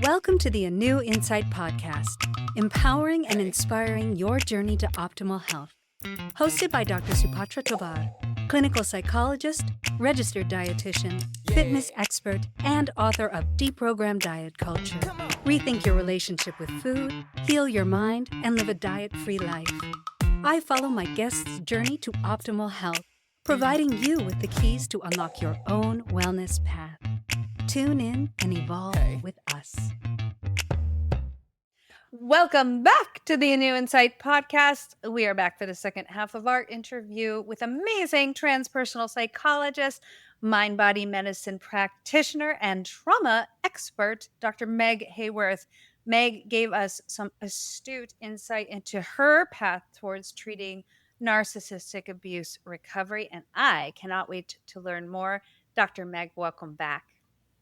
Welcome to the ANEW Insight podcast, empowering and inspiring your journey to optimal health. Hosted by Dr. Supatra Tovar, clinical psychologist, registered dietitian, fitness expert, and author of Deprogram Diet Culture. Rethink your relationship with food, heal your mind, and live a diet-free life. I follow my guests' journey to optimal health, providing you with the keys to unlock your own wellness path. Tune in and evolve with us. Welcome back to the ANEW Insight podcast. We are back for the second half of our interview with amazing transpersonal psychologist, mind-body medicine practitioner, and trauma expert, Dr. Meg Haworth. Meg gave us some astute insight into her path towards treating narcissistic abuse recovery, and I cannot wait to learn more. Dr. Meg, welcome back.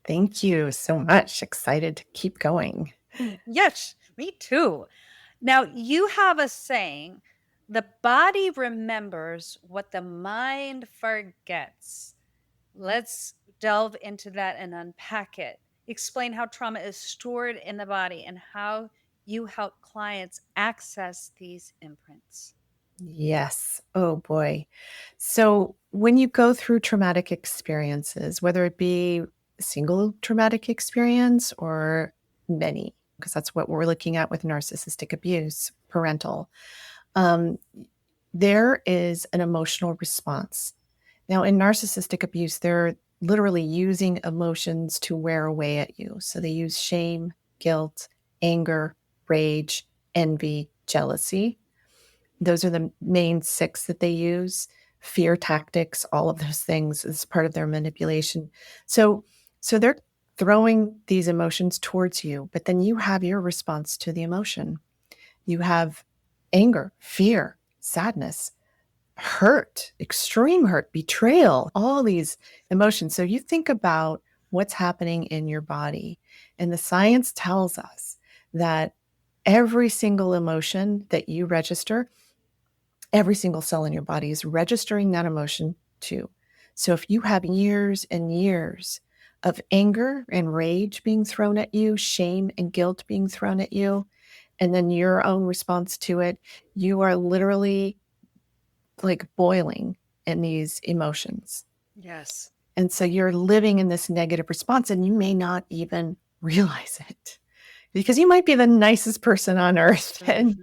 Thank you so much. Excited to keep going. Yes, me too. Now, you have a saying, the body remembers what the mind forgets. Let's delve into that and unpack it. Explain how trauma is stored in the body and how you help clients access these imprints. Yes. Oh boy. So when you go through traumatic experiences, whether it be a single traumatic experience or many, because that's what we're looking at with narcissistic abuse, parental, there is an emotional response. Now, in narcissistic abuse, they're literally using emotions to wear away at you. So they use shame, guilt, anger, rage, envy, jealousy. Those are the main 6 that they use. Fear tactics, all of those things is part of their manipulation. So they're throwing these emotions towards you, but then you have your response to the emotion. You have anger, fear, sadness, hurt, extreme hurt, betrayal, all these emotions. So you think about what's happening in your body. And the science tells us that every single emotion that you register, every single cell in your body is registering that emotion too. So if you have years and years of anger and rage being thrown at you, shame and guilt being thrown at you, and then your own response to it, you are literally like boiling in these emotions. Yes. And so you're living in this negative response and you may not even realize it because you might be the nicest person on earth and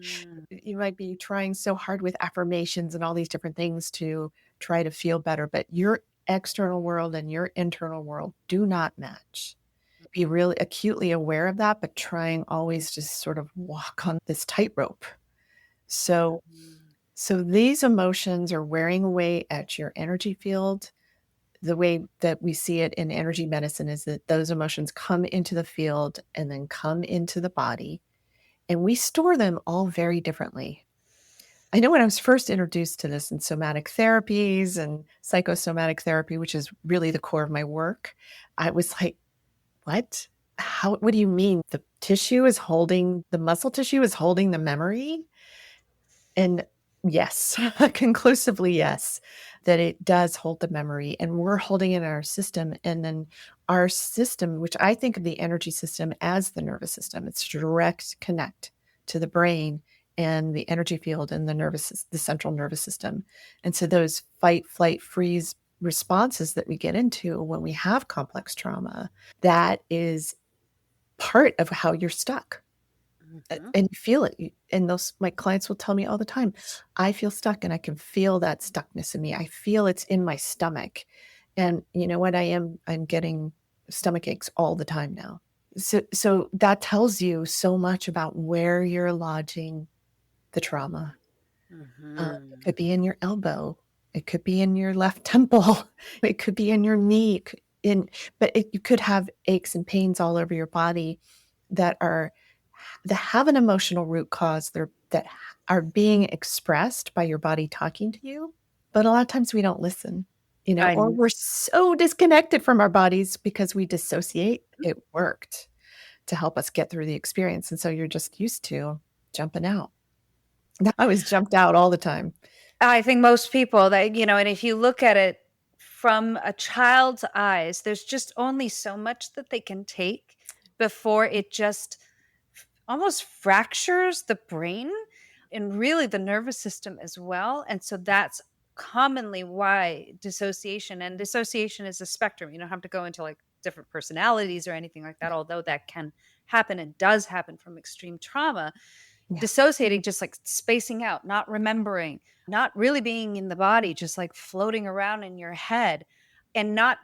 you might be trying so hard with affirmations and all these different things to try to feel better, but your external world and your internal world do not match. Be really acutely aware of that, but trying always just sort of walk on this tightrope. So these emotions are wearing away at your energy field. The way that we see it in energy medicine is that those emotions come into the field and then come into the body, and we store them all very differently. I know when I was first introduced to this in somatic therapies and psychosomatic therapy, which is really the core of my work, I was like, what? What do you mean? The muscle tissue is holding the memory? And yes, conclusively, yes, that it does hold the memory and we're holding it in our system. And then our system, which I think of the energy system as the nervous system, it's direct connect to the brain and the energy field and the central nervous system. And so those fight, flight, freeze responses that we get into when we have complex trauma, that is part of how you're stuck. And you feel it. And my clients will tell me all the time, I feel stuck and I can feel that stuckness in me. I feel it's in my stomach. And you know what? I'm getting stomach aches all the time now. So that tells you so much about where you're lodging the trauma. It could be in your elbow. It could be in your left temple. It could be in your knee. You could have aches and pains all over your body that have an emotional root cause that are being expressed by your body talking to you. But a lot of times we don't listen, or we're so disconnected from our bodies because we dissociate. It worked to help us get through the experience. And so you're just used to jumping out. I was jumped out all the time. I think most people that, and if you look at it from a child's eyes, there's just only so much that they can take before it just almost fractures the brain and really the nervous system as well. And so that's commonly why dissociation is a spectrum. You don't have to go into like different personalities or anything like that, although that can happen and does happen from extreme trauma. Yeah. Dissociating, just like spacing out, not remembering, not really being in the body, just like floating around in your head and not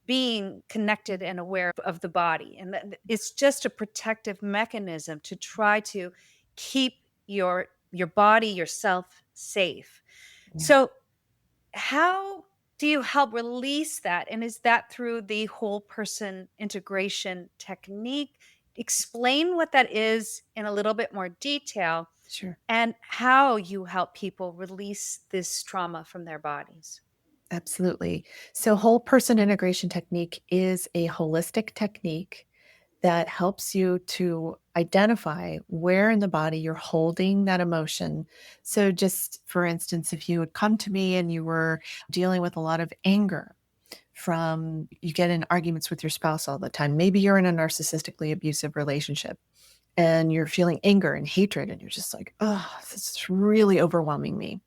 being connected and aware of the body. And it's just a protective mechanism to try to keep your body, yourself safe. Yeah. So how do you help release that? And is that through the whole person integration technique? Explain what that is in a little bit more detail Sure. and how you help people release this trauma from their bodies. Absolutely. So, whole person integration technique is a holistic technique that helps you to identify where in the body you're holding that emotion. So, just for instance, if you would come to me and you were dealing with a lot of anger from you get in arguments with your spouse all the time, maybe you're in a narcissistically abusive relationship and you're feeling anger and hatred, and you're just like, oh, this is really overwhelming me.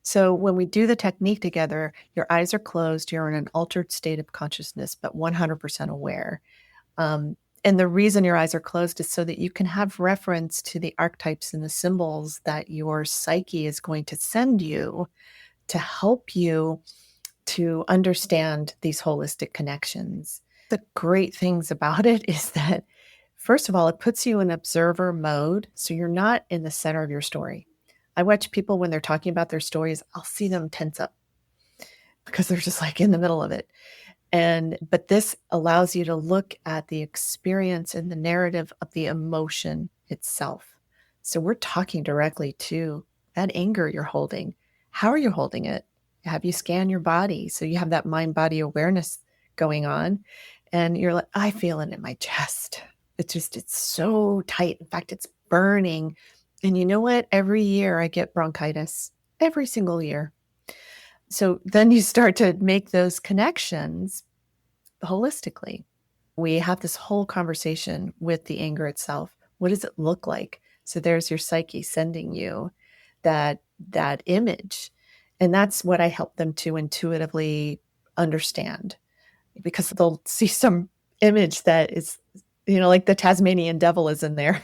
So when we do the technique together, your eyes are closed, you're in an altered state of consciousness, but 100% aware. And the reason your eyes are closed is so that you can have reference to the archetypes and the symbols that your psyche is going to send you to help you to understand these holistic connections. The great things about it is that, first of all, it puts you in observer mode. So you're not in the center of your story. I watch people when they're talking about their stories, I'll see them tense up because they're just like in the middle of it. But this allows you to look at the experience and the narrative of the emotion itself. So we're talking directly to that anger you're holding. How are you holding it? Have you scanned your body? So you have that mind-body awareness going on. And you're like, I feel it in my chest. It's so tight. In fact, it's burning. And you know what? Every year I get bronchitis, every single year. So then you start to make those connections holistically. We have this whole conversation with the anger itself. What does it look like? So there's your psyche sending you that image. And that's what I help them to intuitively understand, because they'll see some image that is, like the Tasmanian devil is in there,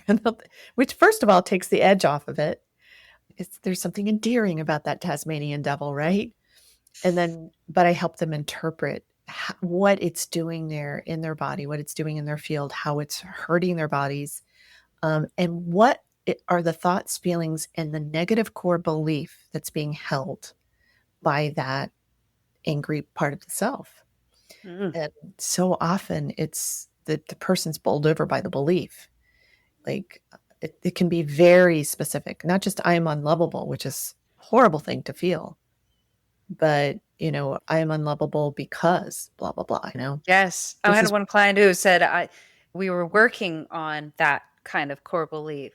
which first of all takes the edge off of it. There's something endearing about that Tasmanian devil, right? But I help them interpret what it's doing there in their body, what it's doing in their field, how it's hurting their bodies, and what are the thoughts, feelings, and the negative core belief that's being held by that angry part of the self. And so often it's the person's bowled over by the belief. Like it can be very specific, not just I am unlovable, which is a horrible thing to feel, but I am unlovable because blah, blah, blah. Yes. I had one client who said we were working on that kind of core belief.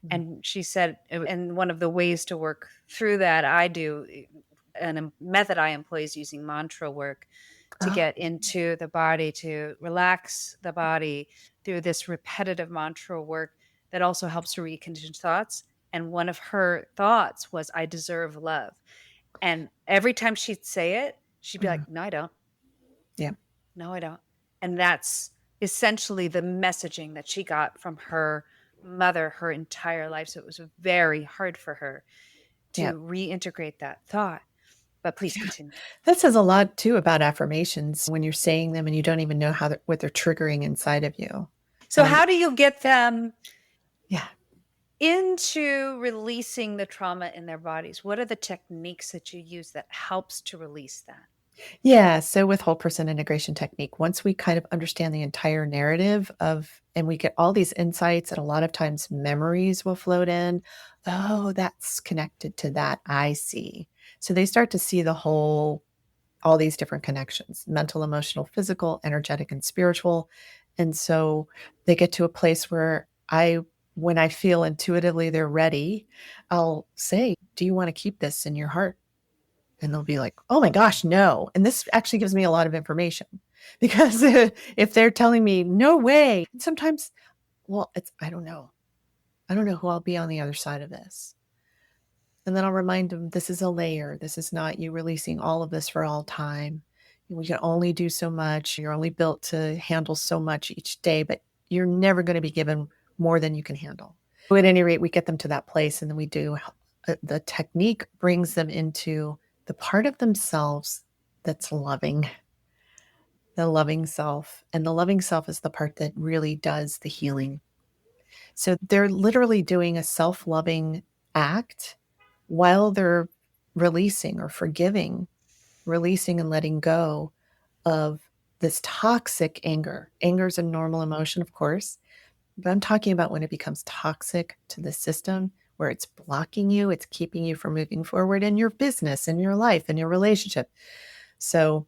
And she said, and one of the ways to work through that I do, and a method I employ is using mantra work to get into the body, to relax the body through this repetitive mantra work that also helps to recondition thoughts. And one of her thoughts was, I deserve love. And every time she'd say it, she'd be like, no, I don't. Yeah. No, I don't. And that's essentially the messaging that she got from her mother her entire life. So it was very hard for her to reintegrate that thought. But please continue. That says a lot too about affirmations when you're saying them and you don't even know what they're triggering inside of you. So how do you get them Yeah. into releasing the trauma in their bodies? What are the techniques that you use that helps to release that? Yeah. So with whole person integration technique, once we kind of understand the entire narrative and we get all these insights, and a lot of times memories will float in. Oh, that's connected to that. I see. So they start to see all these different connections: mental, emotional, physical, energetic, and spiritual. And so they get to a place where when I feel intuitively they're ready, I'll say, do you want to keep this in your heart? And they'll be like, oh my gosh, no. And this actually gives me a lot of information. because if they're telling me, no way, sometimes, well, I don't know. I don't know who I'll be on the other side of this. And then I'll remind them, this is a layer. This is not you releasing all of this for all time. We can only do so much. You're only built to handle so much each day, but you're never going to be given more than you can handle. So at any rate, we get them to that place, and then we do, the technique brings them into the part of themselves that's loving, the loving self. And the loving self is the part that really does the healing. So they're literally doing a self-loving act while they're releasing or forgiving, releasing and letting go of this toxic anger. Anger is a normal emotion, of course, but I'm talking about when it becomes toxic to the system, where it's blocking you, it's keeping you from moving forward in your business, in your life, in your relationship. So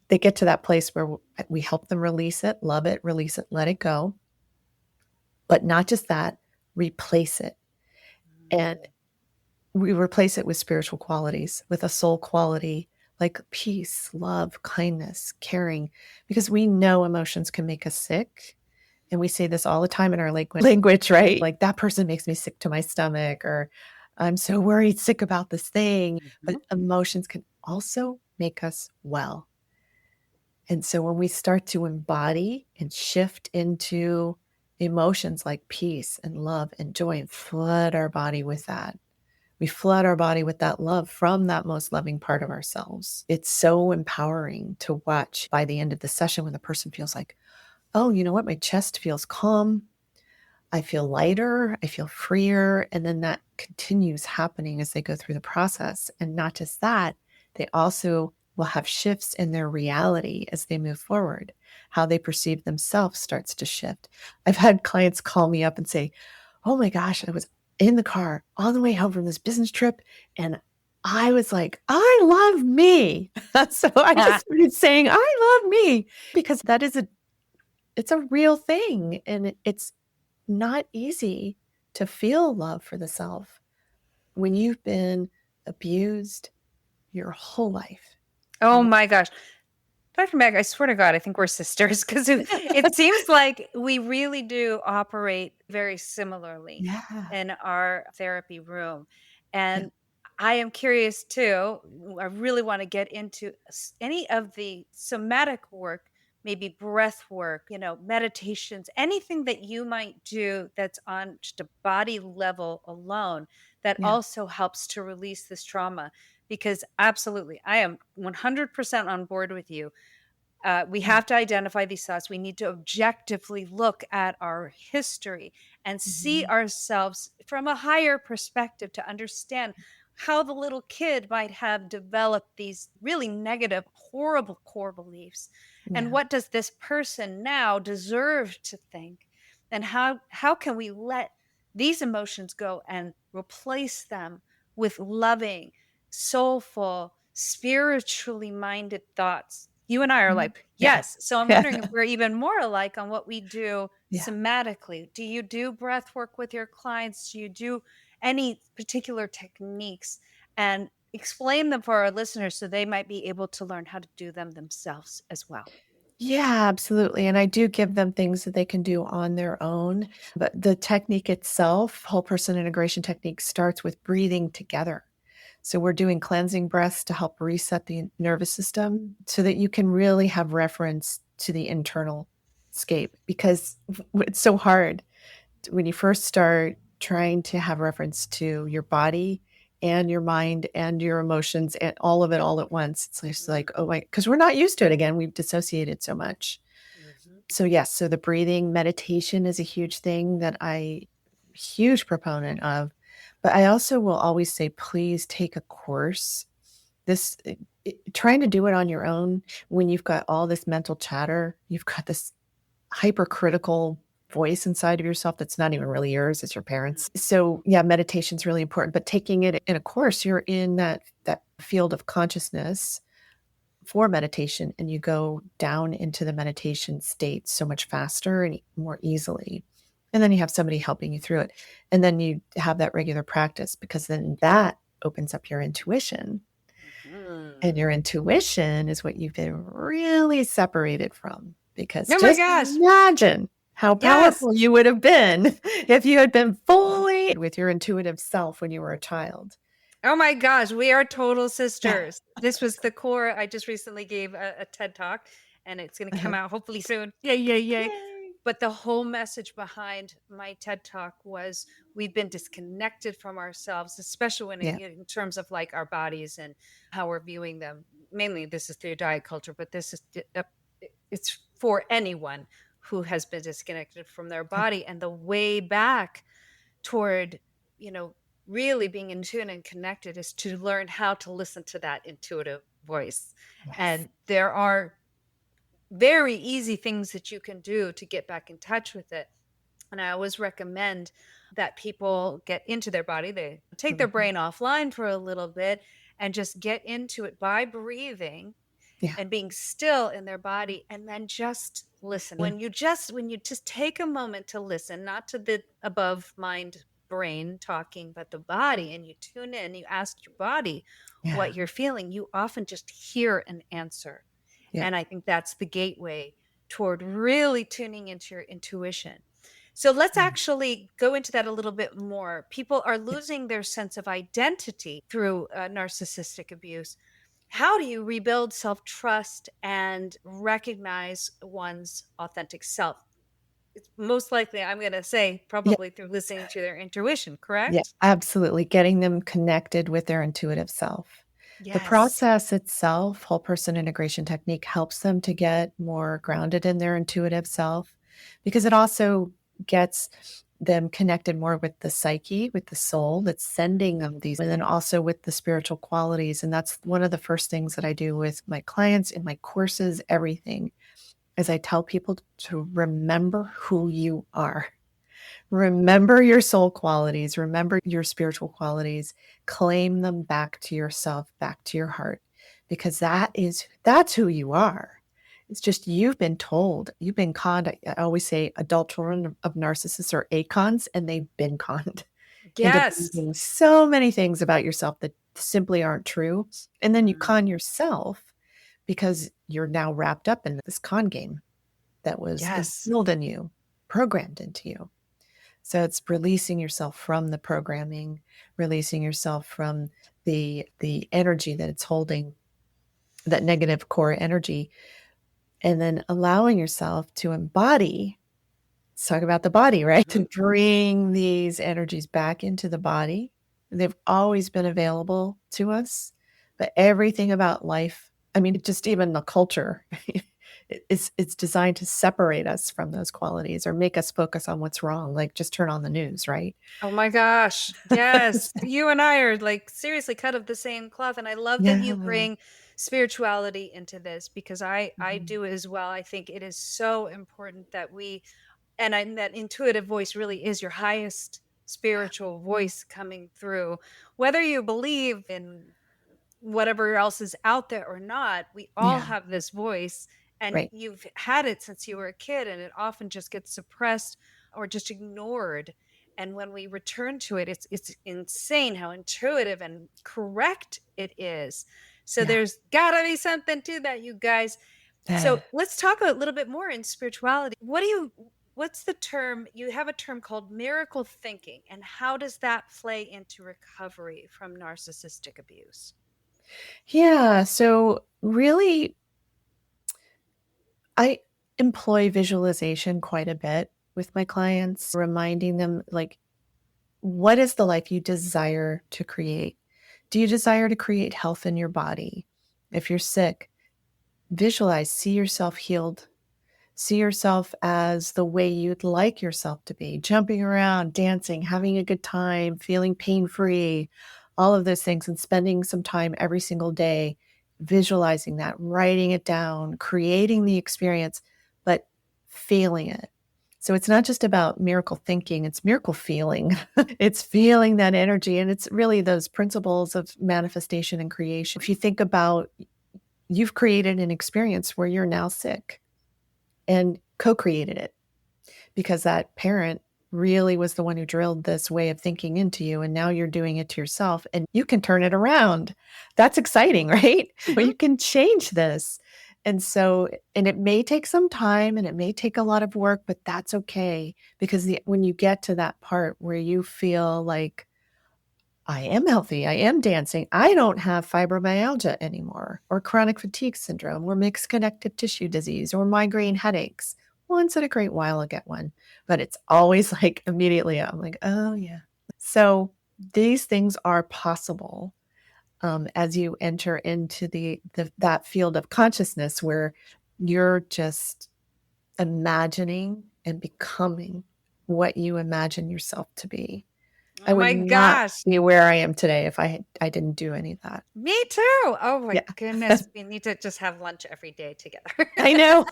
they get to that place where we help them release it, love it, release it, let it go. But not just that, replace it. And we replace it with spiritual qualities, with a soul quality like peace, love, kindness, caring, because we know emotions can make us sick. And we say this all the time in our language, right? Like, that person makes me sick to my stomach, or I'm so worried, sick about this thing. But emotions can also make us well. And so when we start to embody and shift into emotions like peace and love and joy and flood our body with that, we flood our body with that love from that most loving part of ourselves. It's so empowering to watch by the end of the session when the person feels like, oh, you know what? My chest feels calm. I feel lighter. I feel freer. And then that continues happening as they go through the process. And not just that, they also will have shifts in their reality as they move forward. How they perceive themselves starts to shift. I've had clients call me up and say, oh my gosh, I was in the car on the way home from this business trip, and I was like, I love me. So I just started saying, I love me, because that is it's a real thing. And it's not easy to feel love for the self when you've been abused your whole life. Oh my gosh. Dr. Meg, I swear to God, I think we're sisters, because it seems like we really do operate very similarly Yeah. in our therapy room. And I am curious too. I really want to get into any of the somatic work, maybe breath work, meditations, anything that you might do that's on just a body level alone that Yeah. also helps to release this trauma. Because absolutely, I am 100% on board with you. We have to identify these thoughts. We need to objectively look at our history and see ourselves from a higher perspective to understand how the little kid might have developed these really negative, horrible core beliefs. And what does this person now deserve to think? And how can we let these emotions go and replace them with loving, soulful, spiritually minded thoughts? You and I are like, yes. So I'm wondering if we're even more alike on what we do somatically. Do you do breath work with your clients? Do you do any particular techniques? And explain them for our listeners so they might be able to learn how to do them themselves as well. Yeah, absolutely. And I do give them things that they can do on their own. But the technique itself, whole person integration technique, starts with breathing together. So we're doing cleansing breaths to help reset the nervous system so that you can really have reference to the internal scape, because it's so hard when you first start trying to have reference to your body and your mind and your emotions and all of it all at once. It's just like, oh my, because we're not used to it again. We've dissociated so much. So yes, so the breathing meditation is a huge thing that huge proponent of. But I also will always say, please take a course. Trying to do it on your own when you've got all this mental chatter, you've got this hypercritical voice inside of yourself that's not even really yours, it's your parents. So yeah, meditation's really important, but taking it in a course, you're in that field of consciousness for meditation, and you go down into the meditation state so much faster and more easily. And then you have somebody helping you through it. And then you have that regular practice, because then that opens up your intuition. And your intuition is what you've been really separated from. Because Oh my just gosh. imagine how Yes. powerful you would have been if you had been fully with your intuitive self when you were a child. Oh my gosh, we are total sisters. This was the core. I just recently gave a TED talk, and it's going to come out hopefully soon. Yay, yay, yay. Yay. But the whole message behind my TED talk was we've been disconnected from ourselves, especially when Yeah. in terms of like our bodies and how we're viewing them. Mainly this is through diet culture, but this is it's for anyone who has been disconnected from their body. And the way back toward, really being in tune and connected is to learn how to listen to that intuitive voice. Yes. And there are very easy things that you can do to get back in touch with it. And I always recommend that people get into their body. They take their brain offline for a little bit and just get into it by breathing and being still in their body, and then just listen. When you just take a moment to listen, not to the above mind brain talking, but the body, and you tune in, you ask your body what you're feeling, you often just hear an answer. And I think that's the gateway toward really tuning into your intuition. So let's actually go into that a little bit more. People are losing their sense of identity through narcissistic abuse. How do you rebuild self-trust and recognize one's authentic self? It's most likely, I'm going to say, probably through listening to their intuition, correct? Yeah, absolutely. Getting them connected with their intuitive self. Yes. The process itself, whole person integration technique, helps them to get more grounded in their intuitive self, because it also gets them connected more with the psyche, with the soul that's sending them these, and then also with the spiritual qualities. And that's one of the first things that I do with my clients in my courses, everything, is I tell people to remember who you are. Remember your soul qualities, remember your spiritual qualities, claim them back to yourself, back to your heart, because that's who you are. It's just you've been told, you've been conned. I always say adult children of narcissists are acons, and they've been conned into believing so many things about yourself that simply aren't true. And then you con yourself because you're now wrapped up in this con game that was instilled in you, programmed into you. So it's releasing yourself from the programming, releasing yourself from the energy that it's holding, that negative core energy, and then allowing yourself to embody. Let's talk about the body, right? To bring these energies back into the body. They've always been available to us, but everything about life, I mean, just even the culture, it's designed to separate us from those qualities or make us focus on what's wrong. Like, just turn on the news, right? Oh my gosh. Yes. You and I are like seriously cut of the same cloth. And I love that you bring spirituality into this, because I do as well. I think it is so important that that intuitive voice really is your highest spiritual voice coming through. Whether you believe in whatever else is out there or not, we all have this voice, and you've had it since you were a kid, and it often just gets suppressed or just ignored. And when we return to it, it's insane how intuitive and correct it is. So there's gotta be something to that, you guys. So let's talk a little bit more in spirituality. What's the term? You have a term called miracle thinking, and how does that play into recovery from narcissistic abuse? Yeah. So really, I employ visualization quite a bit with my clients, reminding them, like, what is the life you desire to create? Do you desire to create health in your body? If you're sick, visualize, see yourself healed. See yourself as the way you'd like yourself to be, jumping around, dancing, having a good time, feeling pain-free, all of those things, and spending some time every single day visualizing that, writing it down, creating the experience, but feeling it. So it's not just about miracle thinking, it's miracle feeling. It's feeling that energy, and it's really those principles of manifestation and creation. If you think about, you've created an experience where you're now sick and co-created it because that parent really was the one who drilled this way of thinking into you. And now you're doing it to yourself and you can turn it around. That's exciting, right? Well, you can change this. And so, and it may take some time and it may take a lot of work, but that's okay. Because when you get to that part where you feel like, I am healthy, I am dancing, I don't have fibromyalgia anymore, or chronic fatigue syndrome, or mixed connective tissue disease, or migraine headaches. Once in a great while, I get one, but it's always like immediately, I'm like, oh yeah. So these things are possible as you enter into that field of consciousness where you're just imagining and becoming what you imagine yourself to be. I Oh would my not gosh. be where I am today if I didn't do any of that. Me too. Oh my Yeah. goodness. We need to just have lunch every day together. I know.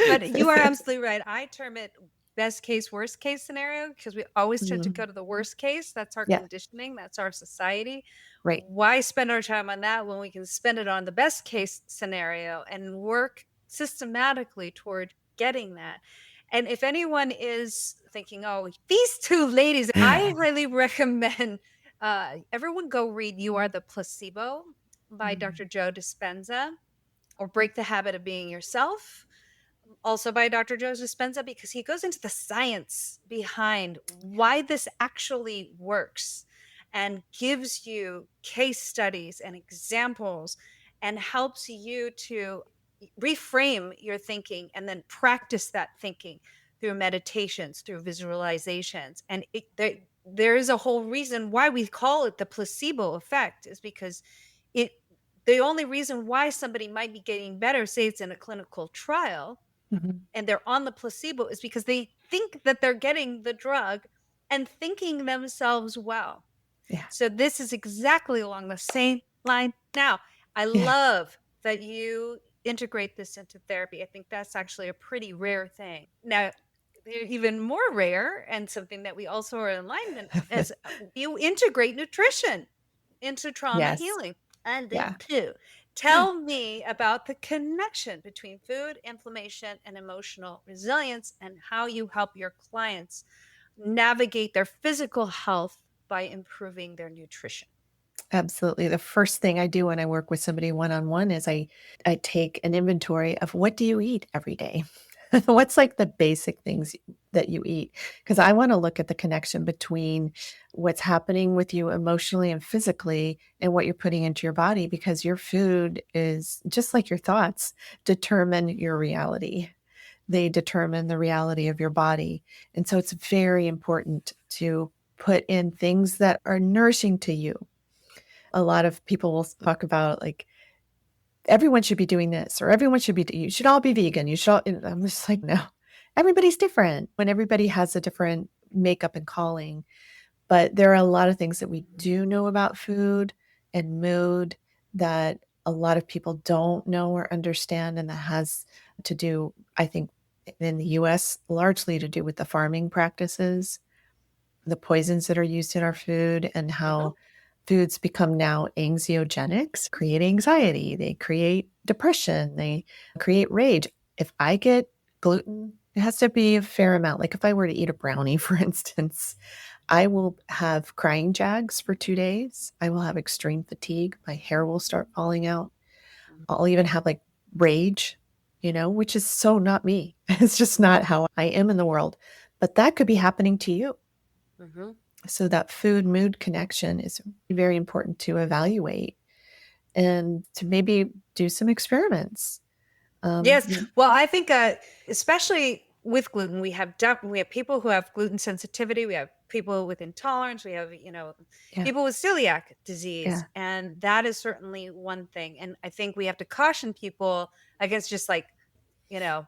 But you are absolutely right. I term it best case, worst case scenario because we always tend to go to the worst case. That's our Yeah, conditioning, that's our society. right. Why spend our time on that when we can spend it on the best case scenario and work systematically toward getting that? And if anyone is thinking, oh, these two ladies, I highly recommend everyone go read You Are the Placebo by Dr. Joe Dispenza, or Break the Habit of Being Yourself, also by Dr. Joe Dispenza, because he goes into the science behind why this actually works and gives you case studies and examples and helps you to reframe your thinking and then practice that thinking through meditations, through visualizations. And there is a whole reason why we call it the placebo effect, is because it the only reason why somebody might be getting better, say it's in a clinical trial, Mhm. and they're on the placebo, is because they think that they're getting the drug and thinking themselves well. Yeah. So this is exactly along the same line. Now, I Yeah. love that you integrate this into therapy. I think that's actually a pretty rare thing. Now, even more rare, and something that we also are in alignment, is you integrate nutrition into trauma Yes. healing. I do Yeah. too. Tell me about the connection between food, inflammation, and emotional resilience, and how you help your clients navigate their physical health by improving their nutrition. Absolutely. The first thing I do when I work with somebody one-on-one is I take an inventory of what do you eat every day? What's like the basic things that you eat? Because I want to look at the connection between what's happening with you emotionally and physically and what you're putting into your body, because your food is just like your thoughts determine your reality. They determine the reality of your body. And so it's very important to put in things that are nourishing to you. A lot of people will talk about like, everyone should be doing this, or everyone should be, you should all be vegan. You should all, and I'm just like, no, everybody's different when everybody has a different makeup and calling. But there are a lot of things that we do know about food and mood that a lot of people don't know or understand. And that has to do, I think, in the US, largely to do with the farming practices, the poisons that are used in our food, and how foods become now anxiogenics, create anxiety, they create depression, they create rage. If I get gluten, it has to be a fair amount. Like if I were to eat a brownie, for instance, I will have crying jags for 2 days. I will have extreme fatigue. My hair will start falling out. I'll even have like rage, which is so not me. It's just not how I am in the world. But that could be happening to you. Mm-hmm. So that food mood connection is very important to evaluate and to maybe do some experiments. Yes. Yeah. Well, I think especially with gluten, we have people who have gluten sensitivity, we have people with intolerance, we have, Yeah. people with celiac disease, Yeah. and that is certainly one thing. And I think we have to caution people against just like, you know,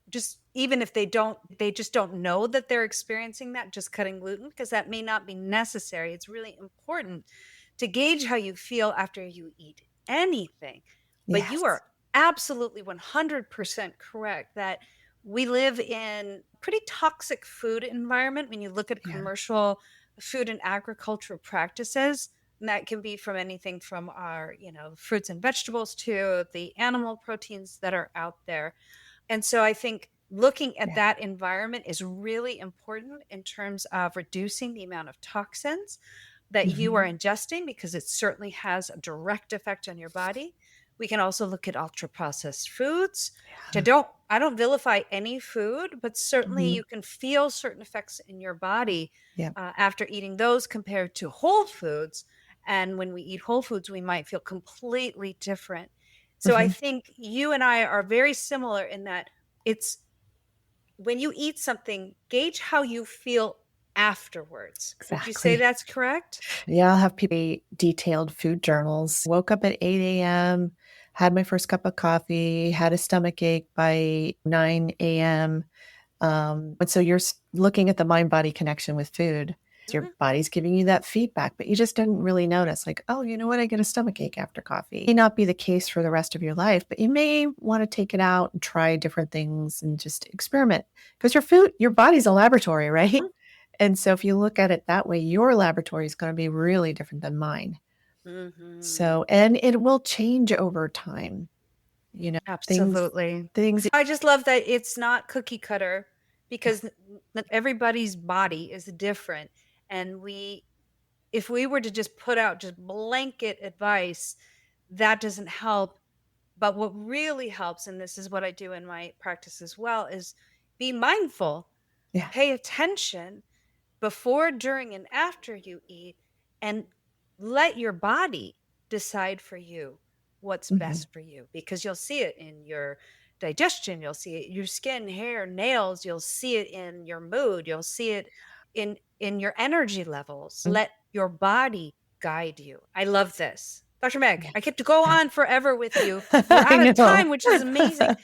just even if they just don't know that they're experiencing that, just cutting gluten, because that may not be necessary. It's really important to gauge how you feel after you eat anything. But you Yes. are absolutely 100% correct that we live in pretty toxic food environment when you look at Yeah. commercial food and agricultural practices. And that can be from anything from our, fruits and vegetables to the animal proteins that are out there. And so I think looking at Yeah. that environment is really important in terms of reducing the amount of toxins that you are Mhm. ingesting, because it certainly has a direct effect on your body. We can also look at ultra processed foods, which Yeah. I don't vilify any food, but certainly Mhm. you can feel certain effects in your body Yeah. after eating those compared to whole foods. And when we eat whole foods, we might feel completely different. So I Mhm. think you and I are very similar in that it's when you eat something, gauge how you feel afterwards. Would you say Exactly. that's correct? Yeah, I'll have people eat detailed food journals. Woke up at 8 a.m., had my first cup of coffee, had a stomach ache by 9 a.m. And so you're looking at the mind body connection with food. Your Mhm. body's giving you that feedback, but you just didn't really notice, like, oh, you know what? I get a stomach ache after coffee. It may not be the case for the rest of your life, but you may want to take it out and try different things and just experiment because your body's a laboratory, right? Mhm. And so if you look at it that way, your laboratory is going to be really different than mine. Mhm. So, and it will change over time, you know, things, Absolutely. things. I just love that it's not cookie cutter, because everybody's body is different. And if we were to just put out just blanket advice, that doesn't help. But what really helps, and this is what I do in my practice as well, is be mindful, Yeah. pay attention before, during, and after you eat, and let your body decide for you what's Mhm. best for you, because you'll see it in your digestion, you'll see it in your skin, hair, nails, you'll see it in your mood, you'll see it in your energy levels. Let your body guide you. I love this. Dr. Meg, Yeah. I get to go on forever with you. We're I out of know. time, which is amazing.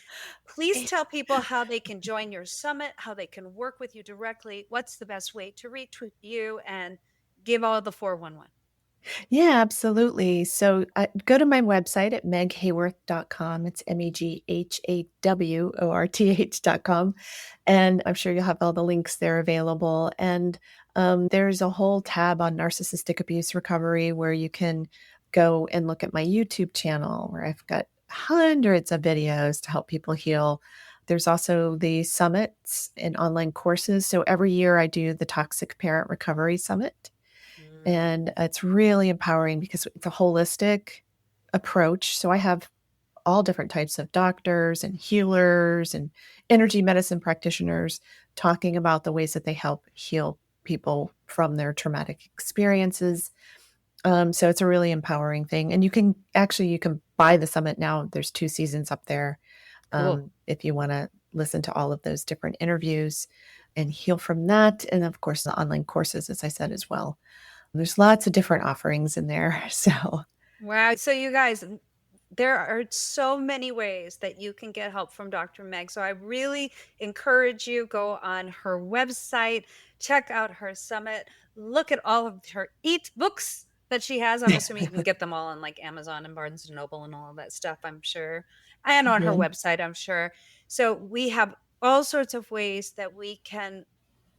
Please It tell people how they can join your summit, how they can work with you directly. What's the best way to reach with you, and give all the 411? Yeah, absolutely. So go to my website at meghaworth.com. It's MEGHAWORTH.com. And I'm sure you'll have all the links there available. And there's a whole tab on narcissistic abuse recovery where you can go and look at my YouTube channel where I've got hundreds of videos to help people heal. There's also the summits and online courses. So every year I do the Toxic Parent Recovery Summit. Mm. And it's really empowering because it's a holistic approach. So I have all different types of doctors and healers and energy medicine practitioners talking about the ways that they help heal people from their traumatic experiences. So it's a really empowering thing. And you can buy the summit now. There's 2 seasons up there. Cool. If you want to listen to all of those different interviews and heal from that. And of course, the online courses, as I said, as well. There's lots of different offerings in there. So, Wow. So, you guys, there are so many ways that you can get help from Dr. Meg. So I really encourage you, go on her website, check out her summit, look at all of her books that she has. I'm assuming you can get them all on like Amazon and Barnes and Noble and all of that stuff, I'm sure. And on her yeah. website, I'm sure. So we have all sorts of ways that we can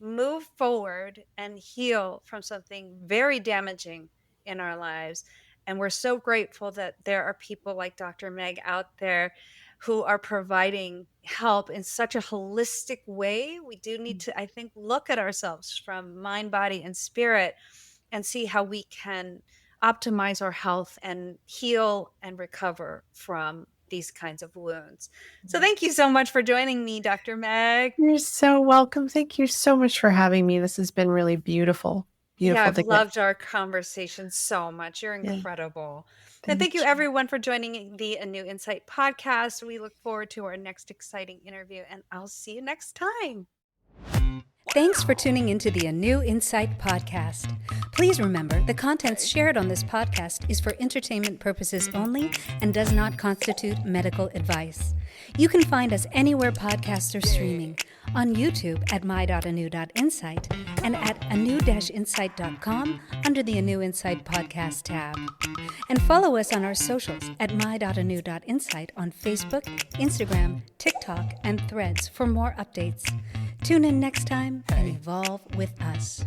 move forward and heal from something very damaging in our lives. And we're so grateful that there are people like Dr. Meg out there who are providing help in such a holistic way. We do need to, I think, look at ourselves from mind, body, and spirit and see how we can optimize our health and heal and recover from these kinds of wounds. So thank you so much for joining me, Dr. Meg. You're so welcome. Thank you so much for having me. This has been really beautiful. Yeah, Beautiful I've to get. loved our conversation so much. You're Yeah. incredible. And thank you, Thank you. everyone, for joining the ANEW Insight podcast. We look forward to our next exciting interview, and I'll see you next time. Thanks for tuning into the ANEW Insight podcast. Please remember, the contents shared on this podcast is for entertainment purposes only and does not constitute medical advice. You can find us anywhere podcasts are streaming, on YouTube at my.anew.insight and at anew-insight.com under the ANEW Insight podcast tab. And follow us on our socials at my.anew.insight on Facebook, Instagram, TikTok, and Threads for more updates. Tune in next time and evolve with us.